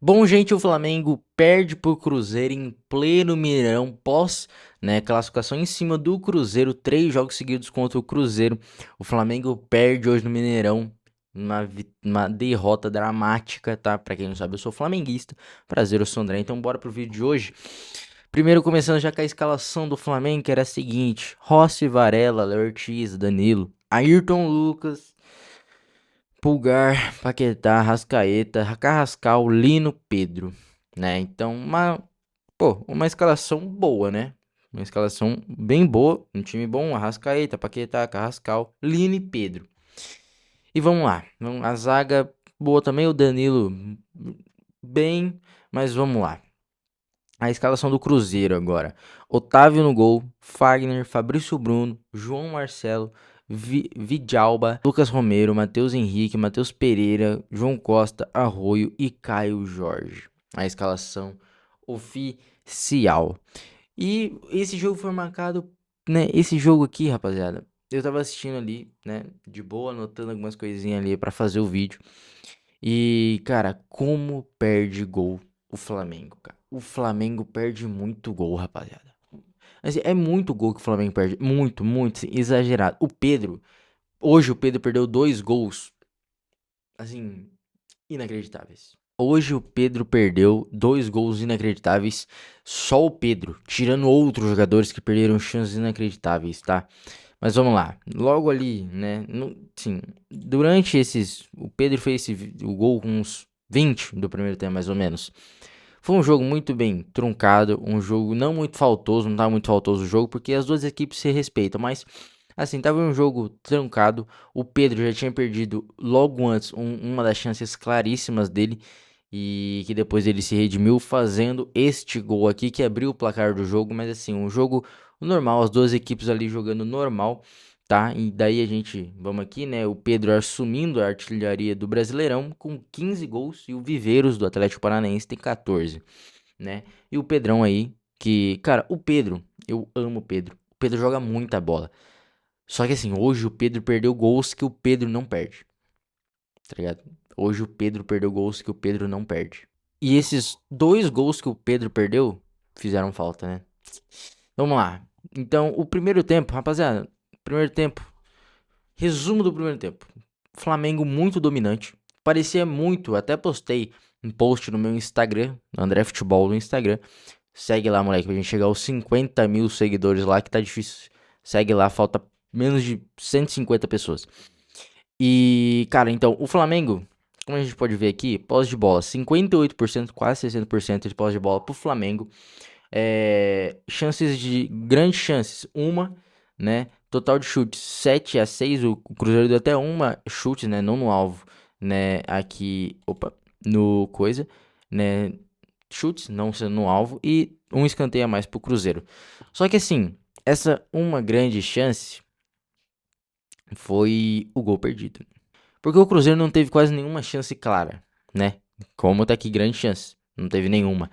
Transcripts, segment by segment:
Bom, gente, o Flamengo perde pro Cruzeiro em pleno Mineirão, pós, né, classificação em cima do Cruzeiro, 3 jogos seguidos contra o Cruzeiro. O Flamengo perde hoje no Mineirão, uma derrota dramática, tá? Pra quem não sabe, eu sou flamenguista. Prazer, eu sou o André. Então, bora pro vídeo de hoje. Primeiro, começando já com a escalação do Flamengo, que era a seguinte: Rossi, Varela, Léo Ortiz, Danilo, Ayrton Lucas, Pulgar, Paquetá, Rascaeta, Carrascal, Lino, Pedro, né? Então, uma escalação boa, né? Uma escalação bem boa, um time bom, Arrascaeta, Paquetá, Carrascal, Lino e Pedro. E vamos lá, a zaga boa também, o Danilo bem, mas vamos lá. A escalação do Cruzeiro agora. Otávio no gol, Fagner, Fabrício Bruno, João Marcelo, Vidalba, Lucas Romero, Matheus Henrique, Matheus Pereira, João Costa, Arroio e Caio Jorge. A escalação oficial. E esse jogo foi marcado, né? Esse jogo aqui, rapaziada, eu tava assistindo ali, né? De boa, anotando algumas coisinhas ali pra fazer o vídeo. E, cara, como perde gol o Flamengo, cara. O Flamengo perde muito gol, rapaziada. Assim, é muito gol que o Flamengo perde. Muito, muito, assim, exagerado. Hoje o Pedro perdeu 2 gols, assim, inacreditáveis. Hoje o Pedro perdeu 2 gols inacreditáveis. Só o Pedro, tirando outros jogadores que perderam chances inacreditáveis, tá? Mas vamos lá. Logo ali, né? Sim, durante esses. O Pedro fez o gol com uns 20 do primeiro tempo, mais ou menos. Foi um jogo muito bem truncado. Um jogo não muito faltoso. Não tava muito faltoso o jogo, porque as duas equipes se respeitam. Mas, assim, tava um jogo truncado. O Pedro já tinha perdido logo antes uma das chances claríssimas dele. E que depois ele se redimiu fazendo este gol aqui que abriu o placar do jogo. Mas assim, um jogo normal, as duas equipes ali jogando normal, tá? E daí a gente, vamos aqui, né? O Pedro assumindo a artilharia do Brasileirão com 15 gols e o Viveiros do Atlético Paranaense tem 14, né? E o Pedrão aí, que, cara, o Pedro, eu amo o Pedro. O Pedro joga muita bola. Só que assim, hoje o Pedro perdeu gols que o Pedro não perde, tá ligado? Hoje o Pedro perdeu gols que o Pedro não perde. E esses 2 gols que o Pedro perdeu fizeram falta, né? Vamos lá. Então, o primeiro tempo, rapaziada, primeiro tempo, resumo do primeiro tempo. Flamengo muito dominante. Parecia muito, até postei um post no meu Instagram, André Futebol no Instagram. Segue lá, moleque, pra gente chegar aos 50 mil seguidores lá, que tá difícil. Segue lá, falta menos de 150 pessoas. E, cara, então, o Flamengo, como a gente pode ver aqui, posse de bola, 58%, quase 60% de posse de bola pro Flamengo. Chances de grandes chances, uma, né? Total de chutes 7-6. O Cruzeiro deu até uma chute, né? Não no alvo, né? Aqui, opa, no coisa, né? Chutes, não sendo no alvo, e um escanteio a mais pro Cruzeiro. Só que assim, essa uma grande chance foi o gol perdido. Porque o Cruzeiro não teve quase nenhuma chance clara, né? Como tá aqui, grande chance. Não teve nenhuma.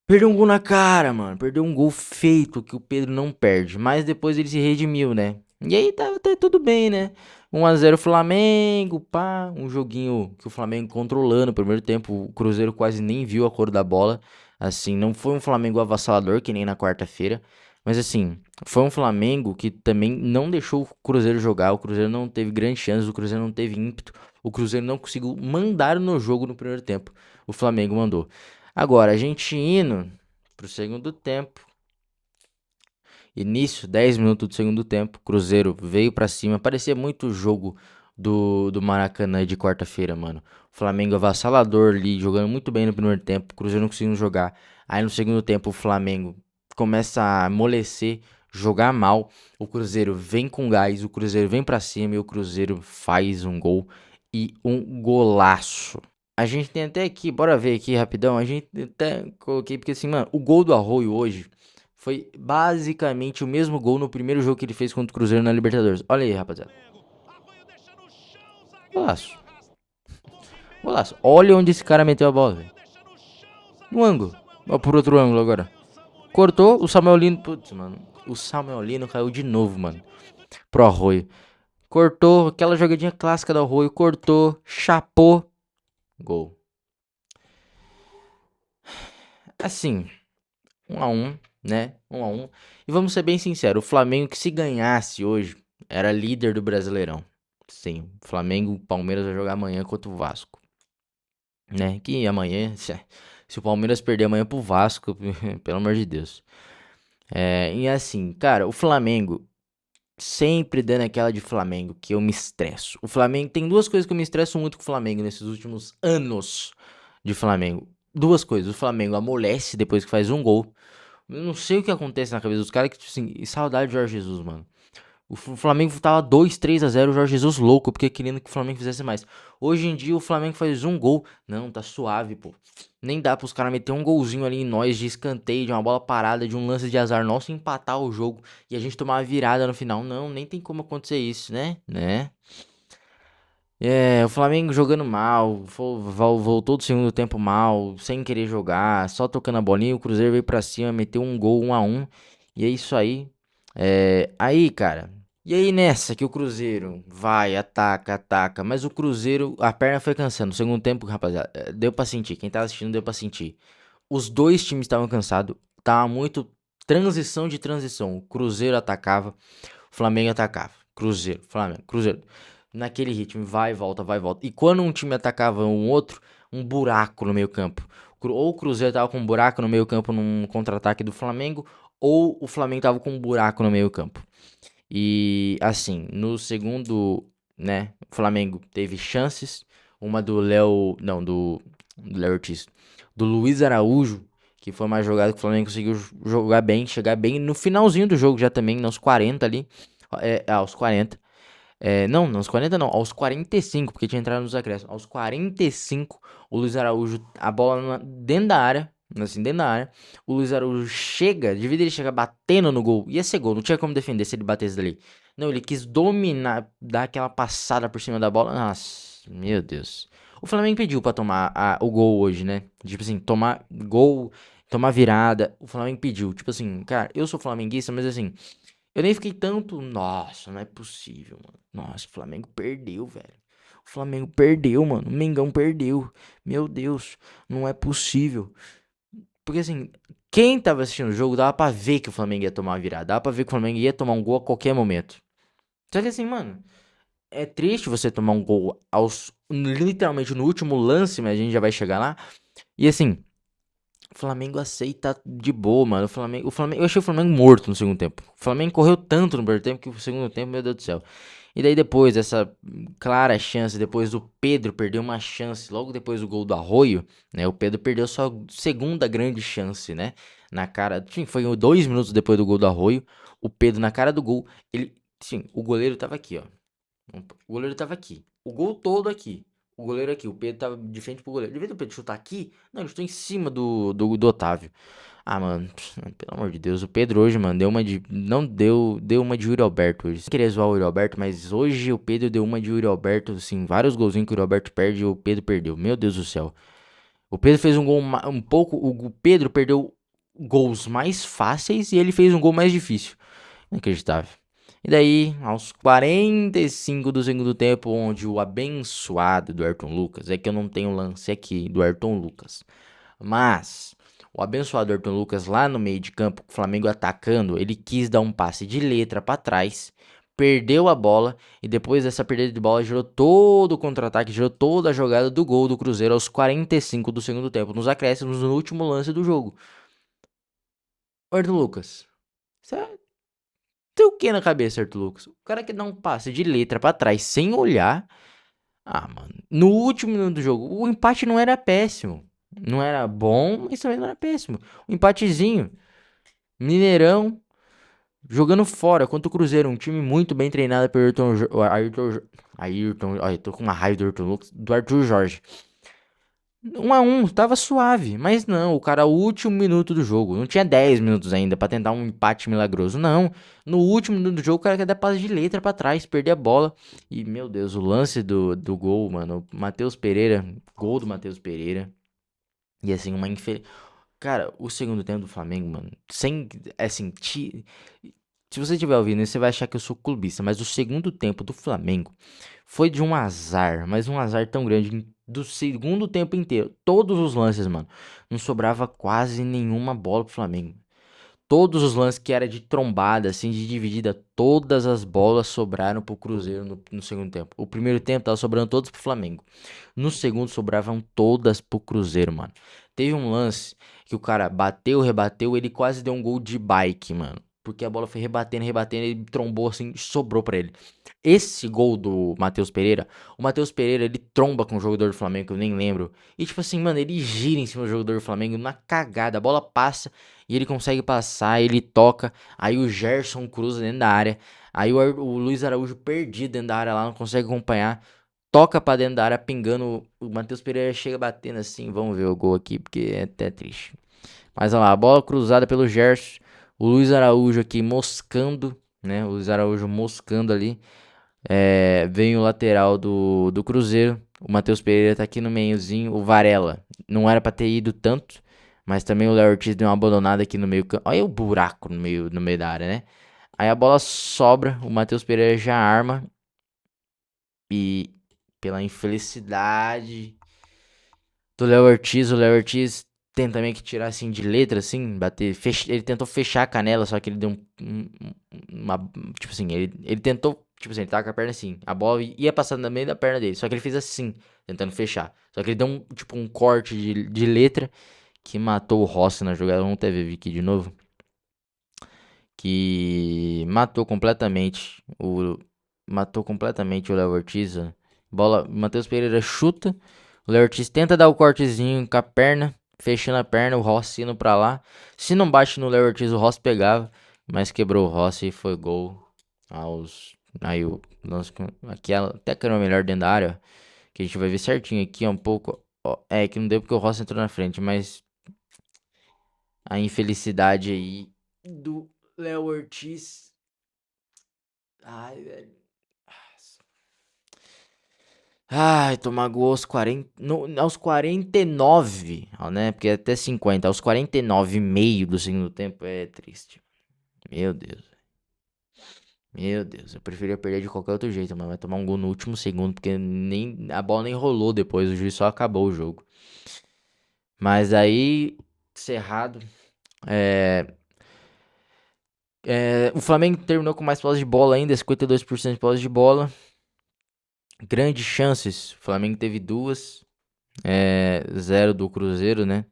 Perdeu um gol na cara, mano. Perdeu um gol feito que o Pedro não perde. Mas depois ele se redimiu, né? E aí tá até tudo bem, né? 1-0 Flamengo, pá. Um joguinho que o Flamengo controlando no primeiro tempo. O Cruzeiro quase nem viu a cor da bola. Assim, não foi um Flamengo avassalador, que nem na quarta-feira. Mas assim, foi um Flamengo que também não deixou o Cruzeiro jogar. O Cruzeiro não teve grandes chances. O Cruzeiro não teve ímpeto. O Cruzeiro não conseguiu mandar no jogo no primeiro tempo. O Flamengo mandou. Agora, a gente indo pro segundo tempo. Início, 10 minutos do segundo tempo. Cruzeiro veio pra cima. Parecia muito o jogo do Maracanã de quarta-feira, mano. Flamengo avassalador ali, jogando muito bem no primeiro tempo. Cruzeiro não conseguindo jogar. Aí no segundo tempo o Flamengo começa a amolecer, jogar mal. O Cruzeiro vem com gás, o Cruzeiro vem pra cima e o Cruzeiro faz um gol e um golaço. A gente tem até aqui, bora ver aqui rapidão. A gente até coloquei, porque assim, mano, o gol do Arroio hoje foi basicamente o mesmo gol no primeiro jogo que ele fez contra o Cruzeiro na Libertadores. Olha aí, rapaziada. Golaço. Golaço. Olha onde esse cara meteu a bola, velho. No ângulo. Ó, por outro ângulo agora. Cortou, o Samuel Lino. Putz, mano. O Samuel Lino caiu de novo, mano. Pro Arroio. Cortou, aquela jogadinha clássica do Arroio. Cortou, chapou. Gol. assim, 1 a 1, né? 1 a 1. E vamos ser bem sinceros, o Flamengo que se ganhasse hoje era líder do Brasileirão. Sim, o Flamengo, o Palmeiras vai jogar amanhã contra o Vasco, né? Que amanhã, se o Palmeiras perder amanhã pro Vasco, pelo amor de Deus. E assim, cara, o Flamengo sempre dando aquela de Flamengo que eu me estresso. O Flamengo tem duas coisas que eu me estresso muito com o Flamengo nesses últimos anos de Flamengo. Duas coisas, o Flamengo amolece depois que faz um gol. Eu não sei o que acontece na cabeça dos caras que, tipo assim, e saudade de Jorge Jesus, mano. O Flamengo tava 2-3 a 0, o Jorge Jesus louco, porque querendo que o Flamengo fizesse mais. Hoje em dia o Flamengo faz um gol. Não, tá suave, pô. Nem dá pros caras meter um golzinho ali em nós de escanteio, de uma bola parada, de um lance de azar nosso empatar o jogo e a gente tomar uma virada no final. Não, nem tem como acontecer isso, né? O Flamengo jogando mal, voltou do segundo tempo mal, sem querer jogar, só tocando a bolinha. O Cruzeiro veio pra cima, meteu um gol 1 a 1. E é isso aí. Aí, cara. E aí nessa que o Cruzeiro vai, ataca, ataca. Mas o Cruzeiro, a perna foi cansando. No segundo tempo, rapaziada, deu pra sentir. Quem tava assistindo deu pra sentir. Os dois times estavam cansados. Tava muito transição de transição. O Cruzeiro atacava, o Flamengo atacava. Cruzeiro, Flamengo, Cruzeiro. Naquele ritmo, vai e volta, vai e volta. E quando um time atacava um outro, um buraco no meio campo. Ou o Cruzeiro tava com um buraco no meio campo num contra-ataque do Flamengo, ou o Flamengo tava com um buraco no meio campo. E assim, no segundo, né, o Flamengo teve chances. Uma do Léo, não, do Léo Ortiz, do Luiz Araújo, que foi uma jogada que o Flamengo conseguiu jogar bem, chegar bem no finalzinho do jogo já também, nos 40 ali, aos 40. Não, nos 40 não, aos 45, porque tinha entrado nos acréscimos. Aos 45, o Luiz Araújo, a bola dentro da área, assim, dentro da área. O Luiz Araújo chega, de vez ele chegar batendo no gol, ia ser gol, não tinha como defender se ele batesse dali. Não, ele quis dominar, dar aquela passada por cima da bola. Nossa, meu Deus. O Flamengo pediu pra tomar o gol hoje, né? Tipo assim, tomar gol, tomar virada. O Flamengo pediu. Tipo assim, cara, eu sou flamenguista, mas assim. Eu nem fiquei tanto. Nossa, não é possível, mano. Nossa, o Flamengo perdeu, velho. O Flamengo perdeu, mano. O Mengão perdeu. Meu Deus, não é possível. Porque assim, quem tava assistindo o jogo dava pra ver que o Flamengo ia tomar uma virada. Dava pra ver que o Flamengo ia tomar um gol a qualquer momento. Só que assim, mano, é triste você tomar um gol literalmente no último lance, mas a gente já vai chegar lá. E assim. O Flamengo aceita de boa, mano. Eu achei o Flamengo morto no segundo tempo. O Flamengo correu tanto no primeiro tempo que o segundo tempo, meu Deus do céu. E daí depois dessa clara chance, depois do Pedro perder uma chance, logo depois do gol do Arroio, né? O Pedro perdeu sua segunda grande chance, né? Na cara, sim, foi 2 minutos depois do gol do Arroio, o Pedro na cara do gol, ele, sim, o goleiro tava aqui, ó. O goleiro tava aqui. O gol todo aqui. O goleiro aqui. O Pedro tava de frente pro goleiro. De vez do Pedro chutar aqui, não, ele chutou em cima do Otávio. Ah, mano, pelo amor de Deus. O Pedro hoje, mano, deu uma de. Não deu uma de Yuri Alberto hoje. Não queria zoar o Yuri Alberto, mas hoje o Pedro deu uma de Yuri Alberto, assim, vários golzinhos que o Yuri Alberto perde e o Pedro perdeu. Meu Deus do céu. O Pedro fez um gol um pouco. O Pedro perdeu gols mais fáceis e ele fez um gol mais difícil. Inacreditável. E daí, aos 45 do segundo tempo, onde o abençoado do Ayrton Lucas, é que eu não tenho lance aqui do Ayrton Lucas, mas o abençoado do Ayrton Lucas lá no meio de campo, o Flamengo atacando, ele quis dar um passe de letra para trás, perdeu a bola e depois dessa perda de bola gerou todo o contra-ataque, gerou toda a jogada do gol do Cruzeiro aos 45 do segundo tempo, nos acréscimos, no último lance do jogo. Ayrton Lucas, tem o que na cabeça, Arthur Lucas? O cara que dá um passe de letra pra trás sem olhar. Ah, mano. No último minuto do jogo, o empate não era péssimo. Não era bom, mas também não era péssimo. Um empatezinho. Mineirão jogando fora contra o Cruzeiro. Um time muito bem treinado pelo Ayrton. Olha, eu tô com uma raiva do Ayrton Lucas, do Arthur Jorge. 1 a 1, tava suave, mas não, o cara, o último minuto do jogo, não tinha 10 minutos ainda pra tentar um empate milagroso, não. No último minuto do jogo, o cara quer dar passe de letra pra trás, perder a bola. E, meu Deus, o lance do gol, mano, Matheus Pereira, gol do Matheus Pereira. E assim, Cara, o segundo tempo do Flamengo, mano, sem, assim, se você estiver ouvindo, você vai achar que eu sou clubista, mas o segundo tempo do Flamengo foi de um azar, mas um azar tão grande do segundo tempo inteiro. Todos os lances, mano, não sobrava quase nenhuma bola pro Flamengo. Todos os lances que era de trombada, assim, de dividida, todas as bolas sobraram pro Cruzeiro no segundo tempo. O primeiro tempo tava sobrando todos pro Flamengo. No segundo sobravam todas pro Cruzeiro, mano. Teve um lance que o cara bateu, rebateu, ele quase deu um gol de bike, mano. Porque a bola foi rebatendo, rebatendo, ele trombou assim, sobrou pra ele. Esse gol do Matheus Pereira, o Matheus Pereira, ele tromba com o jogador do Flamengo, que eu nem lembro. E tipo assim, mano, ele gira em cima do jogador do Flamengo na cagada. A bola passa e ele consegue passar, ele toca. Aí o Gerson cruza dentro da área. Aí o Luiz Araújo perdido dentro da área lá, não consegue acompanhar. Toca pra dentro da área, pingando. O Matheus Pereira chega batendo assim. Vamos ver o gol aqui, porque é até triste. Mas olha lá, a bola cruzada pelo Gerson. O Luiz Araújo aqui moscando, né? O Luiz Araújo moscando ali. Vem o lateral do Cruzeiro. O Matheus Pereira tá aqui no meiozinho. O Varela não era pra ter ido tanto. Mas também o Léo Ortiz deu uma abandonada aqui no meio campo. Olha o buraco no meio da área, né? Aí a bola sobra. O Matheus Pereira já arma. E pela infelicidade do Léo Ortiz, o Léo Ortiz tenta meio que tirar assim de letra, assim, bater. Ele tentou fechar a canela, só que ele deu uma. Tipo assim, ele tentou. Tipo assim, ele tava com a perna assim. A bola ia passar no meio da perna dele. Só que ele fez assim, tentando fechar. Só que ele deu um corte de letra que matou o Rossi na jogada. Vamos até ver aqui de novo. Que matou completamente o. Matou completamente o Léo Ortiz. Ó. Bola. Matheus Pereira chuta. O Léo Ortiz tenta dar o cortezinho com a perna. Fechando a perna, o Rossi indo pra lá. Se não bate no Léo Ortiz, o Rossi pegava. Mas quebrou o Rossi e foi gol aos. Aí o lance. Aqui até que era o melhor dentro da área. Que a gente vai ver certinho aqui, ó, um pouco. Ó, que não deu porque o Rossi entrou na frente. Mas a infelicidade aí do Léo Ortiz. Ai, velho. Ai, tomar gol aos 40. Aos 49, ó, né? Porque até 50. Aos 49 e meio do segundo tempo é triste. Meu Deus. Meu Deus. Eu preferia perder de qualquer outro jeito, mas vai tomar um gol no último segundo. Porque nem, a bola nem rolou depois. O juiz só acabou o jogo. Mas aí, cerrado. É, o Flamengo terminou com mais posse de bola ainda. 52% de posse de bola. Grandes chances. O Flamengo teve duas. Zero do Cruzeiro, né?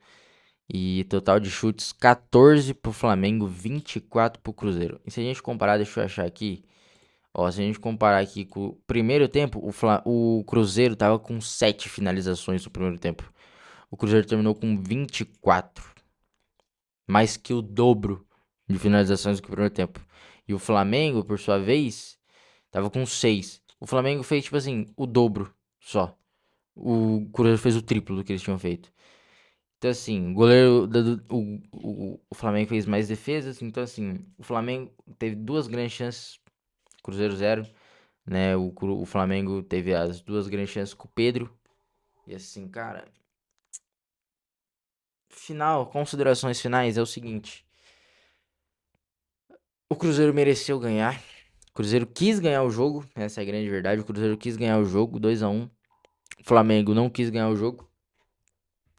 E total de chutes 14 pro Flamengo, 24 pro Cruzeiro. E se a gente comparar, deixa eu achar aqui. Ó, se a gente comparar aqui com o primeiro tempo, o Cruzeiro tava com 7 finalizações no primeiro tempo. O Cruzeiro terminou com 24. Mais que o dobro de finalizações do que o primeiro tempo. E o Flamengo, por sua vez, tava com 6. O Flamengo fez, tipo assim, o dobro só. O Cruzeiro fez o triplo do que eles tinham feito. Então, assim, o goleiro. O Flamengo fez mais defesas. Então, assim, o Flamengo teve duas grandes chances. Cruzeiro zero. Né? O Flamengo teve as duas grandes chances com o Pedro. E, assim, cara. Final, considerações finais é o seguinte: o Cruzeiro mereceu ganhar. O Cruzeiro quis ganhar o jogo. Essa é a grande verdade. O Cruzeiro quis ganhar o jogo 2-1. O Flamengo não quis ganhar o jogo.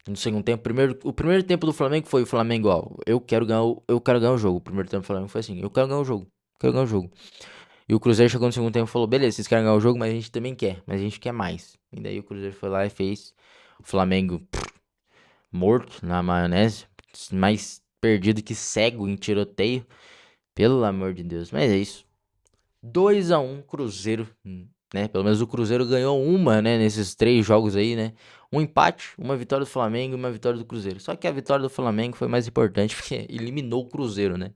No segundo tempo, o primeiro tempo do Flamengo foi o Flamengo, ó, eu quero ganhar o jogo. O primeiro tempo do Flamengo foi assim, eu quero ganhar o jogo, quero ganhar o jogo. E o Cruzeiro chegou no segundo tempo e falou, beleza, vocês querem ganhar o jogo, mas a gente também quer, mas a gente quer mais. E daí o Cruzeiro foi lá e fez o Flamengo morto na maionese, mais perdido que cego em tiroteio, pelo amor de Deus. Mas é isso. 2-1 Cruzeiro, né? Pelo menos o Cruzeiro ganhou uma, né? Nesses 3 jogos aí, né? Um empate, uma vitória do Flamengo e uma vitória do Cruzeiro. Só que a vitória do Flamengo foi mais importante porque eliminou o Cruzeiro, né?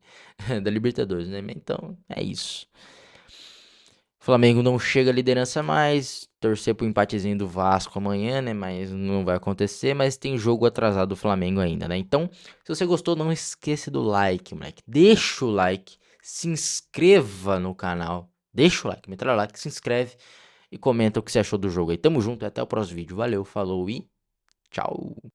Da Libertadores, né? Então, é isso. O Flamengo não chega à liderança mais. Torcer pro empatezinho do Vasco amanhã, né? Mas não vai acontecer. Mas tem jogo atrasado do Flamengo ainda, né? Então, se você gostou, não esqueça do like, moleque. Deixa o like. Se inscreva no canal. Deixa o like, metralha o like, se inscreve e comenta o que você achou do jogo aí. Tamo junto e até o próximo vídeo. Valeu, falou e tchau.